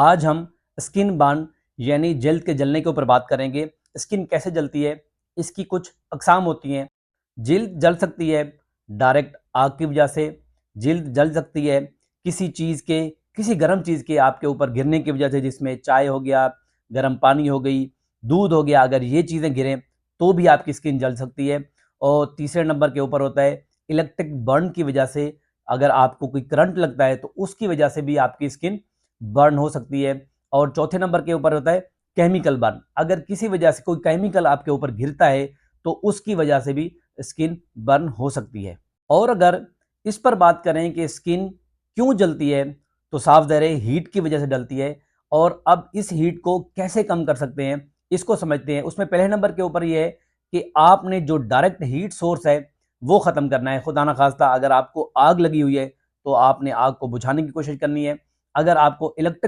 आज हम skin burn यानी जल्द के जलने के ऊपर बात करेंगे। स्किन कैसे जलती है, इसकी कुछ अक़साम होती हैं। जल्द जल सकती है डायरेक्ट आग की वजह से, जल्द जल सकती है किसी चीज़ के, किसी गर्म चीज़ के आपके ऊपर गिरने की वजह से, जिसमें चाय हो गया, गर्म पानी हो गई, दूध हो गया, अगर ये चीज़ें गिरें तो भी आपकी स्किन जल सकती है। और तीसरे नंबर के ऊपर होता है इलेक्ट्रिक बर्न की वजह से, अगर आपको कोई करंट लगता है तो उसकी वजह से भी आपकी स्किन बर्न हो सकती है। और चौथे नंबर के ऊपर होता है केमिकल बर्न, अगर किसी वजह से कोई केमिकल आपके ऊपर गिरता है तो उसकी वजह से भी स्किन बर्न हो सकती है। और अगर इस पर बात करें कि स्किन क्यों जलती है, तो साफ ज़ाहिर है हीट की वजह से जलती है। और अब इस हीट को कैसे कम कर सकते हैं, इसको समझते हैं। उसमें पहले नंबर के ऊपर ये है कि आपने जो डायरेक्ट हीट सोर्स है वो ख़त्म करना है। खुदा ना खास्ता अगर आपको आग लगी हुई है तो आपने आग को बुझाने की कोशिश करनी है। अगर आपको इलेक्ट्रिक